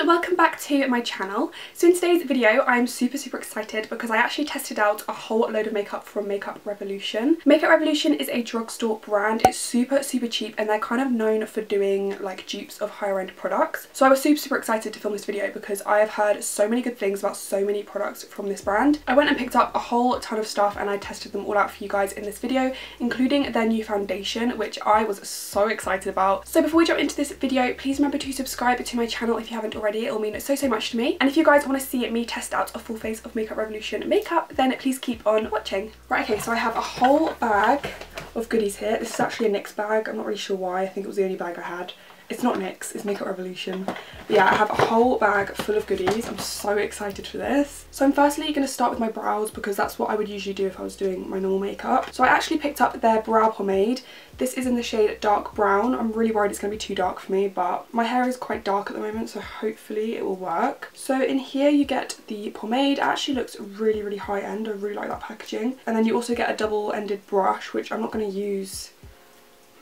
welcome back to my channel. So in today's video I'm super excited because I actually tested out a whole load of makeup from Makeup Revolution. Makeup Revolution is a drugstore brand. It's super cheap and they're kind of known for doing like dupes of higher end products. So I was super excited to film this video because I have heard so many good things about so many products from this brand. I went and picked up a whole ton of stuff and I tested them all out for you guys in this video, including their new foundation, which I was so excited about. So before we jump into this video, please remember to subscribe to my channel if you haven't already. It will mean so much to me. And if you guys want to see me test out a full face of Makeup Revolution makeup, then please keep on watching. Right, okay, so I have a whole bag of goodies here. This is actually a NYX bag. I'm not really sure why. I think it was the only bag I had. It's not NYX, it's Makeup Revolution. But yeah, I have a whole bag full of goodies. I'm so excited for this. So I'm firstly going to start with my brows because that's what I would usually do if I was doing my normal makeup. So I actually picked up their brow pomade. This is in the shade Dark Brown. I'm really worried it's going to be too dark for me, but my hair is quite dark at the moment, so hopefully it will work. So in here you get the pomade. It actually looks really high end. I really like that packaging. And then you also get a double-ended brush, which I'm not going to use.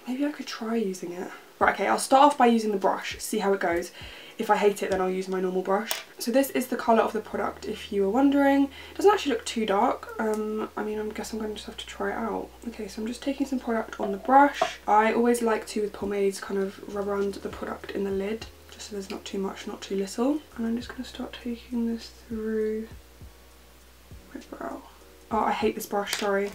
Maybe I could try using it. Right, okay, I'll start off by using the brush, see how it goes. If I hate it, then I'll use my normal brush. So this is the colour of the product, if you were wondering. It doesn't actually look too dark. I mean, I guess I'm going to just have to try it out. Okay, so I'm just taking some product on the brush. I always like to, with pomades, kind of rub around the product in the lid, just so there's not too much, not too little. And I'm just going to start taking this through my brow. Oh, I hate this brush, sorry.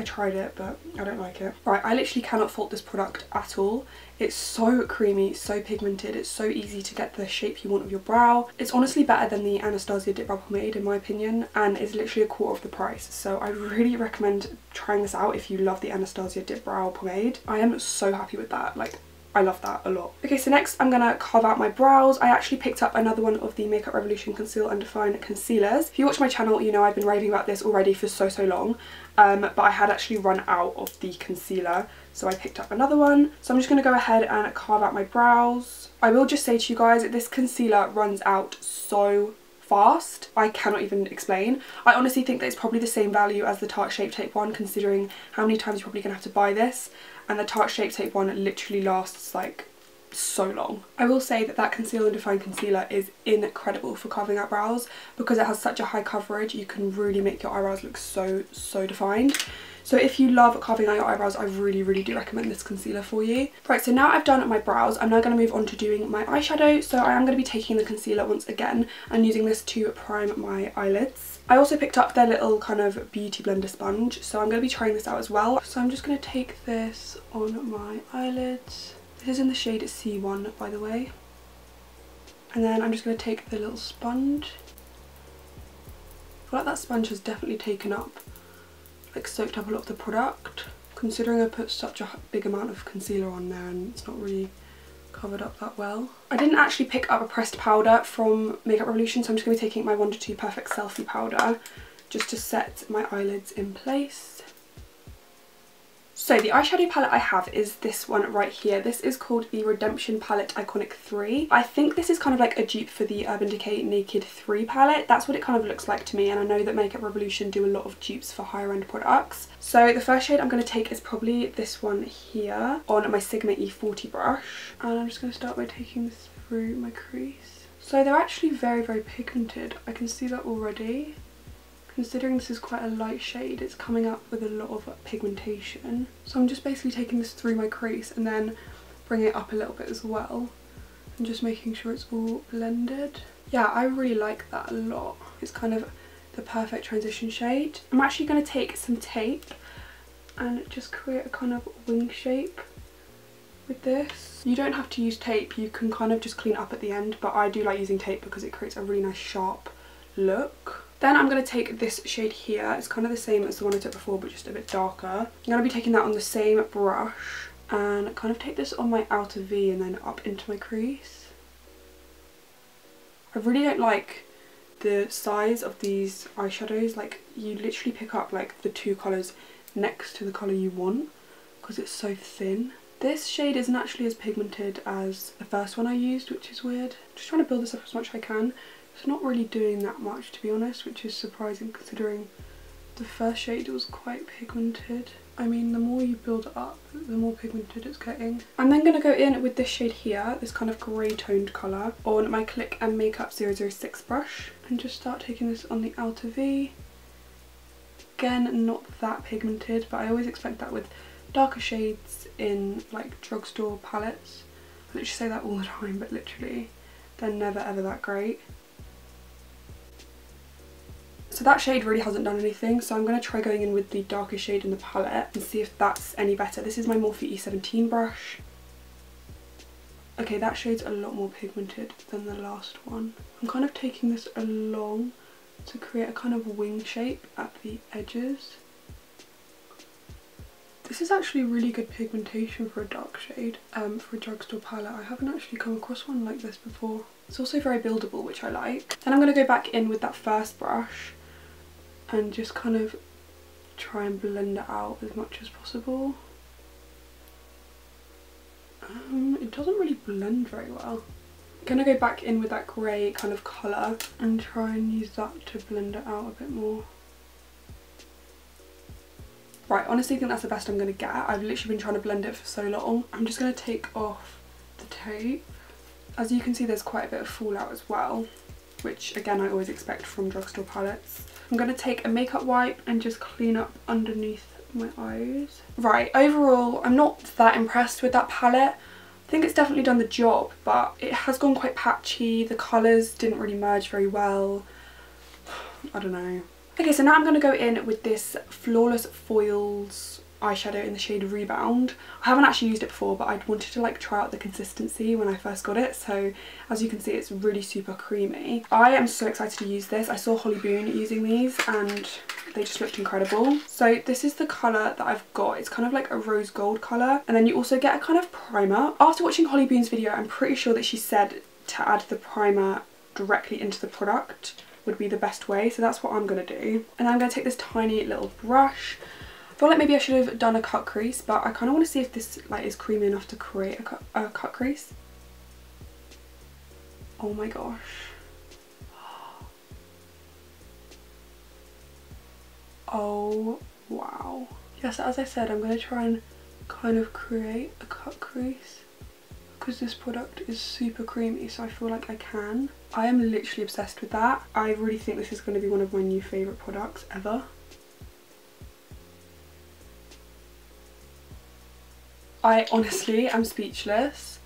I tried it, but I don't like it. Right, I literally cannot fault this product at all. It's so creamy, so pigmented, it's so easy to get the shape you want of your brow. It's honestly better than the Anastasia Dip Brow Pomade in my opinion, and it's literally a quarter of the price. So I really recommend trying this out if you love the Anastasia Dip Brow Pomade. I am so happy with that, like I love that a lot. Okay, so next I'm gonna carve out my brows. I actually picked up another one of the Makeup Revolution Conceal and Define concealers. If you watch my channel, you know I've been raving about this already for so long. But I had actually run out of the concealer, so I picked up another one. So I'm just going to go ahead and carve out my brows. I will just say to you guys that this concealer runs out so fast. I cannot even explain. I honestly think that it's probably the same value as the Tarte Shape Tape one, considering how many times you're probably going to have to buy this. And the Tarte Shape Tape one literally lasts like so long. I will say that that Conceal and Define concealer is incredible for carving out brows because it has such a high coverage. You can really make your eyebrows look so defined. So if you love carving out your eyebrows, I really do recommend this concealer for you. Right, so now I've done my brows, I'm now going to move on to doing my eyeshadow. So I am going to be taking the concealer once again and using this to prime my eyelids. I also picked up their little kind of beauty blender sponge, so I'm going to be trying this out as well. So I'm just going to take this on my eyelids. This is in the shade C1, by the way. And then I'm just going to take the little sponge. I feel like that sponge has definitely taken up, like soaked up a lot of the product, considering I put such a big amount of concealer on there and it's not really covered up that well. I didn't actually pick up a pressed powder from Makeup Revolution, so I'm just going to be taking my Wonder 2 Perfect Selfie powder just to set my eyelids in place. So the eyeshadow palette I have is this one right here. This is called the Redemption Palette Iconic 3. I think this is kind of like a dupe for the Urban Decay Naked 3 palette. That's what it kind of looks like to me, and I know that Makeup Revolution do a lot of dupes for higher end products. So the first shade I'm going to take is probably this one here on my Sigma E40 brush. And I'm just going to start by taking this through my crease. So they're actually very pigmented. I can see that already. Considering this is quite a light shade, it's coming up with a lot of pigmentation. So I'm just basically taking this through my crease and then bringing it up a little bit as well. And just making sure it's all blended. Yeah, I really like that a lot. It's kind of the perfect transition shade. I'm actually going to take some tape and just create a kind of wing shape with this. You don't have to use tape, you can kind of just clean up at the end, but I do like using tape because it creates a really nice sharp look. Then I'm going to take this shade here. It's kind of the same as the one I took before, but just a bit darker. I'm going to be taking that on the same brush and kind of take this on my outer V and then up into my crease. I really don't like the size of these eyeshadows. Like, you literally pick up like the two colours next to the colour you want because it's so thin. This shade isn't actually as pigmented as the first one I used, which is weird. I'm just trying to build this up as much as I can. It's not really doing that much, to be honest, which is surprising considering The first shade was quite pigmented. I mean, the more you build it up, the more pigmented it's getting. I'm then going to go in with this shade here, this kind of grey toned colour, on my Click and Makeup 006 brush, and just start taking this on the outer V. Again, not that pigmented, but I always expect that with darker shades in like drugstore palettes. I literally say that all the time, but literally they're never ever that great. So that shade really hasn't done anything, so I'm going to try going in with the darker shade in the palette and see if that's any better. This is my Morphe E17 brush. Okay, that shade's a lot more pigmented than the last one. I'm kind of taking this along to create a kind of wing shape at the edges. This is actually really good pigmentation for a dark shade, for a drugstore palette. I haven't actually come across one like this before. It's also very buildable, which I like. Then I'm going to go back in with that first brush and just kind of try and blend it out as much as possible. It doesn't really blend very well. I'm going to go back in with that grey kind of colour and try and use that to blend it out a bit more. Right, honestly I think that's the best I'm going to get. I've literally been trying to blend it for so long. I'm just going to take off the tape. As you can see, there's quite a bit of fallout as well, which again I always expect from drugstore palettes. I'm going to take a makeup wipe and just clean up underneath my eyes. Right, overall I'm not that impressed with that palette. I think it's definitely done the job, but it has gone quite patchy. The colours didn't really merge very well. I don't know. Okay, so now I'm going to go in with this Flawless Foils eyeshadow in the shade Rebound. I haven't actually used it before, but I wanted to like try out the consistency when I first got it. So as you can see, it's really super creamy. I am so excited to use this. I saw Holly Boone using these and they just looked incredible. So this is the colour that I've got. It's kind of like a rose gold colour, and then you also get a kind of primer. After watching Holly Boone's video, I'm pretty sure that she said to add the primer directly into the product would be the best way, so that's what I'm going to do. And I'm going to take this tiny little brush. I feel like maybe I should have done a cut crease, but I kind of want to see if this like is creamy enough to create a cut crease. Oh my gosh. Oh wow. Yes, as I said, I'm going to try and kind of create a cut crease because this product is super creamy, so I feel like I can. I am literally obsessed with that. I really think this is going to be one of my new favourite products ever. I honestly am speechless.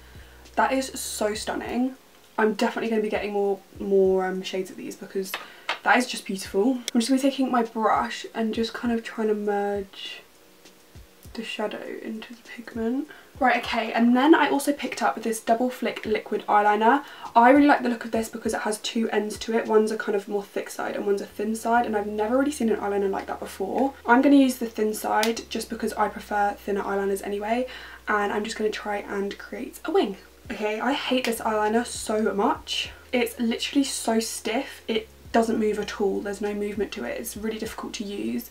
That is so stunning. I'm definitely going to be getting more shades of these because that is just beautiful. I'm just going to be taking my brush and just kind of trying to merge the shadow into the pigment. Right, okay, and then I also picked up this Double Flick liquid eyeliner. I really like the look of this because it has two ends to it. One's a kind of more thick side and one's a thin side, and I've never really seen an eyeliner like that before. I'm going to use the thin side just because I prefer thinner eyeliners anyway, and I'm just going to try and create a wing. Okay, I hate this eyeliner so much. It's literally so stiff. It doesn't move at all. There's no movement to it. It's really difficult to use.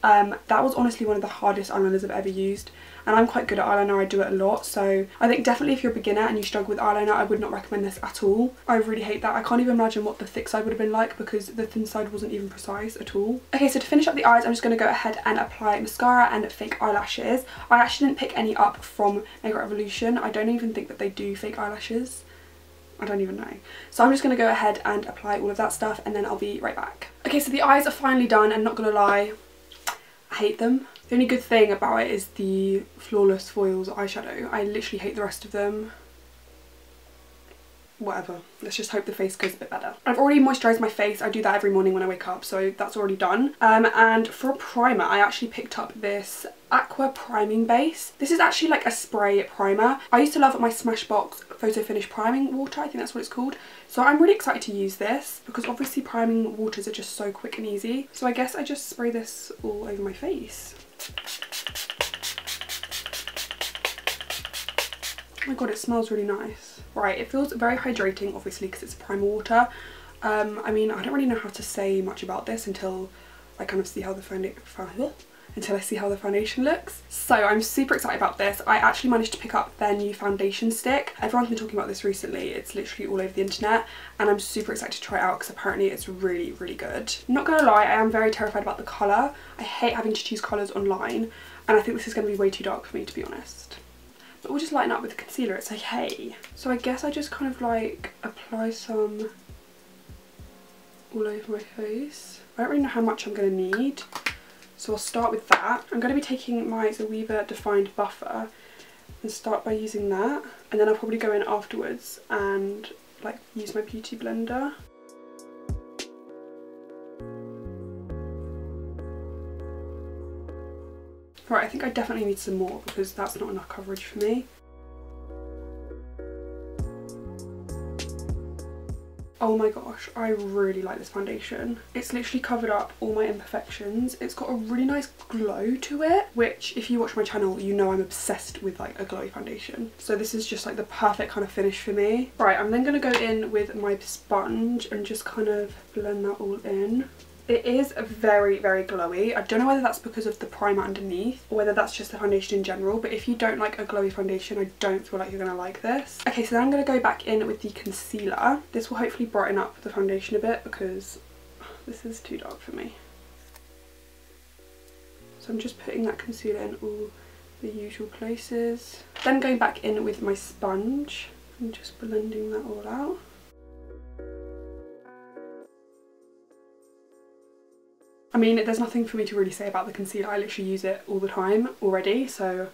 That was honestly one of the hardest eyeliners I've ever used, and I'm quite good at eyeliner. I do it a lot, so I think definitely if you're a beginner and you struggle with eyeliner, I would not recommend this at all. I really hate that. I can't even imagine what the thick side would have been like because the thin side wasn't even precise at all. Okay, so to finish up the eyes, I'm just going to go ahead and apply mascara and fake eyelashes. I actually didn't pick any up from Makeup Revolution. I don't even think that they do fake eyelashes. I don't even know. So I'm just going to go ahead and apply all of that stuff and then I'll be right back. Okay, so the eyes are finally done, and not going to lie, I hate them. The only good thing about it is the Flawless Foils eyeshadow. I literally hate the rest of them. Whatever. Let's just hope the face goes a bit better. I've already moisturised my face. I do that every morning when I wake up, so that's already done. And for a primer, I actually picked up this Aqua Priming Base. This is actually like a spray primer. I used to love my Smashbox Photo Finish Priming Water. I think that's what it's called. So I'm really excited to use this because obviously priming waters are just so quick and easy. So I guess I just spray this all over my face. Oh my god, it smells really nice. Right, it feels very hydrating obviously because it's a primer water. I mean, I don't really know how to say much about this until I kind of see how the until I see how the foundation looks. So I'm super excited about this. I actually managed to pick up their new foundation stick. Everyone's been talking about this recently. It's literally all over the internet and I'm super excited to try it out because apparently it's really, really good. I'm not gonna lie, I am very terrified about the colour. I hate having to choose colours online and I think this is going to be way too dark for me, to be honest. But we'll just lighten up with the concealer, it's okay. So I guess I just kind of like apply some all over my face. I don't really know how much I'm going to need. So I'll start with that. I'm going to be taking my Zoeva Defined Buffer and start by using that. And then I'll probably go in afterwards and like use my beauty blender. Right, I think I definitely need some more because that's not enough coverage for me. Oh my gosh, I really like this foundation. It's literally covered up all my imperfections. It's got a really nice glow to it, which if you watch my channel, you know I'm obsessed with like a glowy foundation. So this is just like the perfect kind of finish for me. Right, I'm then gonna go in with my sponge and just kind of blend that all in. It is very, very glowy. I don't know whether that's because of the primer underneath or whether that's just the foundation in general, but if you don't like a glowy foundation, I don't feel like you're gonna like this. Okay, so then I'm gonna go back in with the concealer. This will hopefully brighten up the foundation a bit because this is too dark for me. So I'm just putting that concealer in all the usual places. Then going back in with my sponge and just blending that all out. I mean, there's nothing for me to really say about the concealer. I literally use it all the time already, so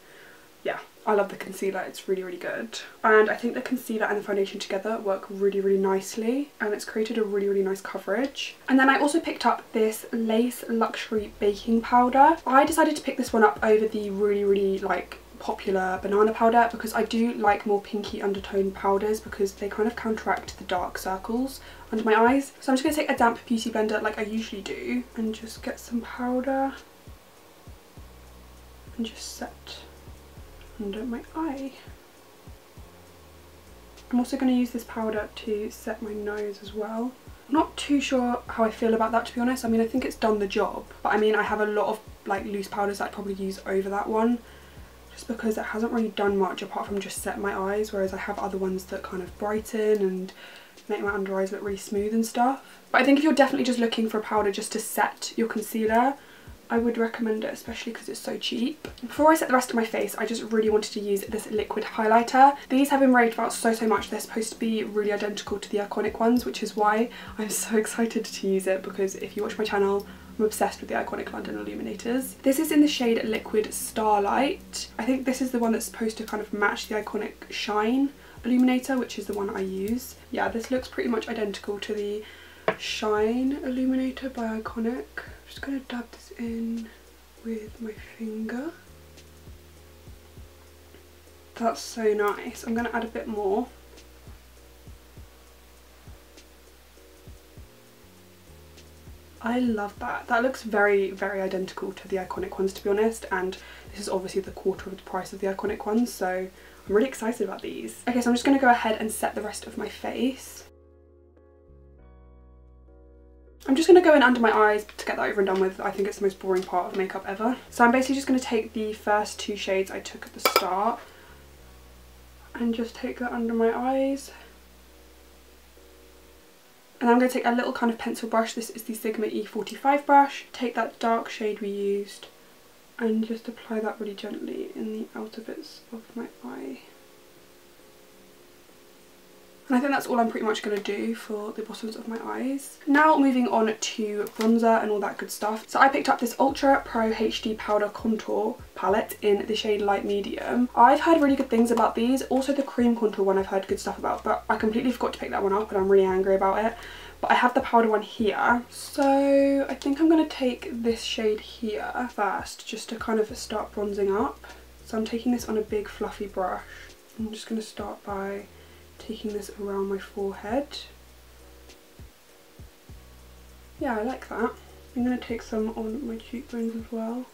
yeah, I love the concealer. It's really, really good. And I think the concealer and the foundation together work really, really nicely, and it's created a really, really nice coverage. And then I also picked up this Lace Luxury Baking Powder. I decided to pick this one up over the really, really like popular banana powder because I do like more pinky undertone powders because they kind of counteract the dark circles under my eyes. So I'm just going to take a damp beauty blender like I usually do and just get some powder and just set under my eye. I'm also going to use this powder to set my nose as well. I'm not too sure how I feel about that, to be honest. I mean, I think it's done the job, but I mean, I have a lot of like loose powders that I'd probably use over that one, just because it hasn't really done much apart from just set my eyes, whereas I have other ones that kind of brighten and make my under eyes look really smooth and stuff. But I think if you're definitely just looking for a powder just to set your concealer, I would recommend it, especially because it's so cheap. Before I set the rest of my face, I just really wanted to use this liquid highlighter. These have been raved about so much. They're supposed to be really identical to the iconic ones, which is why I'm so excited to use it, because if you watch my channel, I'm obsessed with the iconic London Illuminators. This is in the shade Liquid Starlight. I think this is the one that's supposed to kind of match the iconic Shine Illuminator, which is the one I use. Yeah, this looks pretty much identical to the Shine Illuminator by Iconic. I'm just going to dab this in with my finger. That's so nice. I'm going to add a bit more. I love that. That looks very, very identical to the iconic ones, to be honest, and this is obviously the quarter of the price of the iconic ones, so I'm really excited about these. Okay, so I'm just going to go ahead and set the rest of my face. I'm just going to go in under my eyes to get that over and done with. I think it's the most boring part of makeup ever. So I'm basically just going to take the first two shades I took at the start and just take that under my eyes. And I'm going to take a little kind of pencil brush. This is the Sigma E45 brush. Take that dark shade we used and just apply that really gently in the outer bits of my eye. And I think that's all I'm pretty much going to do for the bottoms of my eyes. Now moving on to bronzer and all that good stuff. So I picked up this Ultra Pro HD Powder Contour palette in the shade Light Medium. I've heard really good things about these. Also the cream contour one I've heard good stuff about, but I completely forgot to pick that one up and I'm really angry about it. But I have the powder one here. So I think I'm going to take this shade here first just to kind of start bronzing up. So I'm taking this on a big fluffy brush. I'm just going to start by taking this around my forehead. Yeah, I like that. I'm going to take some on my cheekbones as well.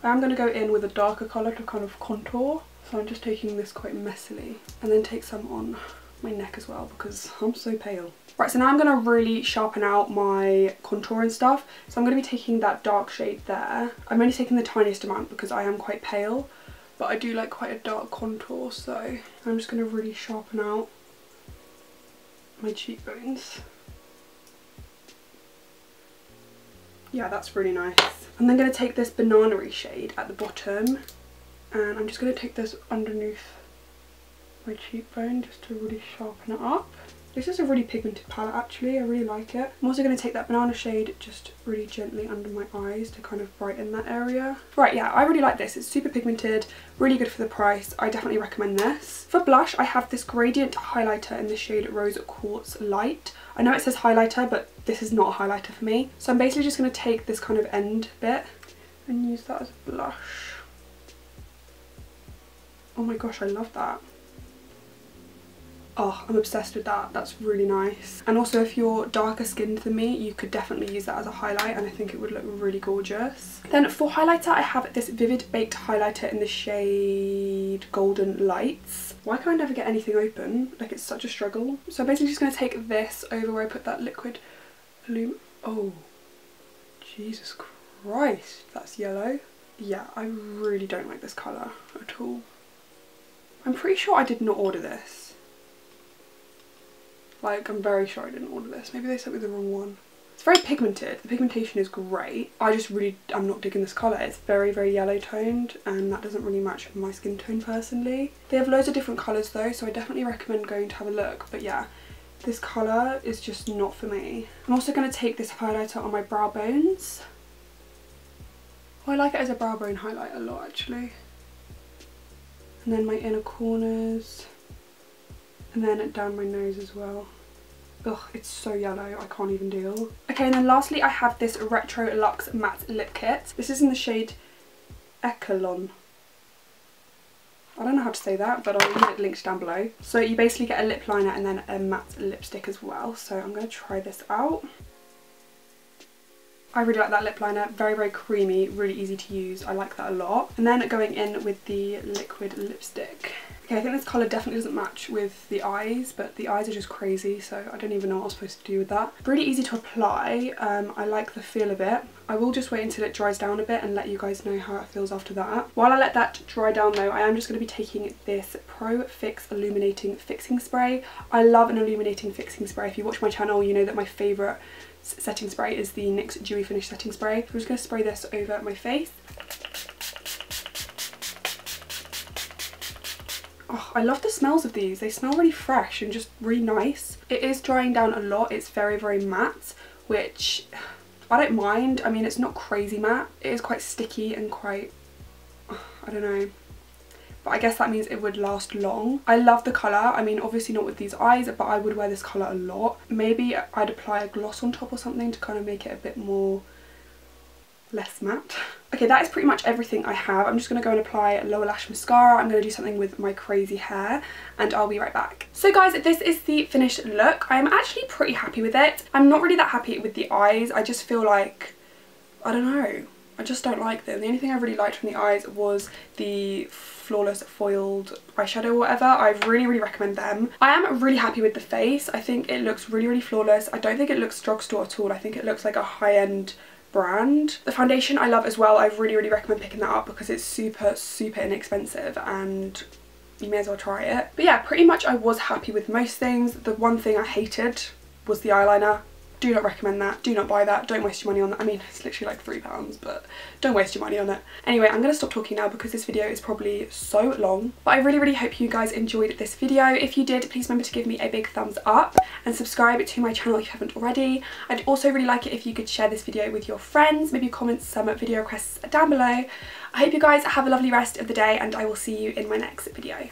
I am going to go in with a darker colour to kind of contour. So I'm just taking this quite messily. And then take some on my neck as well because I'm so pale. Right, so now I'm going to really sharpen out my contour and stuff. So I'm going to be taking that dark shade there. I'm only taking the tiniest amount because I am quite pale, but I do like quite a dark contour, so I'm just going to really sharpen out my cheekbones. Yeah, that's really nice. I'm then going to take this banana-y shade at the bottom, and I'm just going to take this underneath my cheekbone just to really sharpen it up. This is a really pigmented palette actually, I really like it. I'm also going to take that banana shade just really gently under my eyes to kind of brighten that area. Right, yeah, I really like this. It's super pigmented, really good for the price. I definitely recommend this. For blush, I have this gradient highlighter in the shade Rose Quartz Light. I know it says highlighter, but this is not a highlighter for me. So I'm basically just going to take this kind of end bit and use that as a blush. Oh my gosh, I love that. Oh, I'm obsessed with that. That's really nice. And also if you're darker skinned than me, you could definitely use that as a highlight and I think it would look really gorgeous. Then for highlighter, I have this Vivid Baked highlighter in the shade Golden Lights. Why can I never get anything open? Like, it's such a struggle. So I'm basically just going to take this over where I put that liquid Oh, Jesus Christ, that's yellow. Yeah, I really don't like this colour at all. I'm pretty sure I did not order this. Like, I'm very sure I didn't order this. Maybe they sent me the wrong one. It's very pigmented. The pigmentation is great. I'm not digging this colour. It's very, very yellow toned and that doesn't really match with my skin tone personally. They have loads of different colours though, so I definitely recommend going to have a look. But yeah, this colour is just not for me. I'm also going to take this highlighter on my brow bones. Oh, I like it as a brow bone highlight a lot actually. And then my inner corners. And then down my nose as well. Ugh, it's so yellow, I can't even deal. Okay, and then lastly I have this Retro Luxe Matte Lip Kit. This is in the shade Echelon. I don't know how to say that, but I'll leave it linked down below. So you basically get a lip liner and then a matte lipstick as well. So I'm going to try this out. I really like that lip liner, very, very creamy, really easy to use. I like that a lot. And then going in with the liquid lipstick. Okay, I think this colour definitely doesn't match with the eyes, but the eyes are just crazy, so I don't even know what I'm supposed to do with that. Really easy to apply. I like the feel of it. I will just wait until it dries down a bit and let you guys know how it feels after that. While I let that dry down though, I am just going to be taking this Pro Fix Illuminating Fixing Spray. I love an illuminating fixing spray. If you watch my channel, you know that my favourite setting spray is the NYX Dewy Finish Setting Spray. I'm just going to spray this over my face. Oh, I love the smells of these. They smell really fresh and just really nice. It is drying down a lot. It's very, very matte, which I don't mind. I mean, it's not crazy matte. It is quite sticky and quite, I don't know. But I guess that means it would last long. I love the colour. I mean, obviously not with these eyes, but I would wear this colour a lot. Maybe I'd apply a gloss on top or something to kind of make it a bit more less matte. Okay, that is pretty much everything I have. I'm just going to go and apply lower lash mascara. I'm going to do something with my crazy hair and I'll be right back. So guys, this is the finished look. I'm actually pretty happy with it. I'm not really that happy with the eyes. I just feel like, I don't know, I just don't like them. The only thing I really liked from the eyes was the Flawless Foiled eyeshadow or whatever. I really, really recommend them. I am really happy with the face. I think it looks really, really flawless. I don't think it looks drugstore at all. I think it looks like a high-end brand. The foundation I love as well. I really, really recommend picking that up because it's super, super inexpensive and you may as well try it. But yeah, pretty much I was happy with most things. The one thing I hated was the eyeliner. Do not recommend that. Do not buy that. Don't waste your money on that. I mean, it's literally like £3, but don't waste your money on it. Anyway, I'm going to stop talking now because this video is probably so long. But I really, really hope you guys enjoyed this video. If you did, please remember to give me a big thumbs up and subscribe to my channel if you haven't already. I'd also really like it if you could share this video with your friends. Maybe comment some video requests down below. I hope you guys have a lovely rest of the day and I will see you in my next video.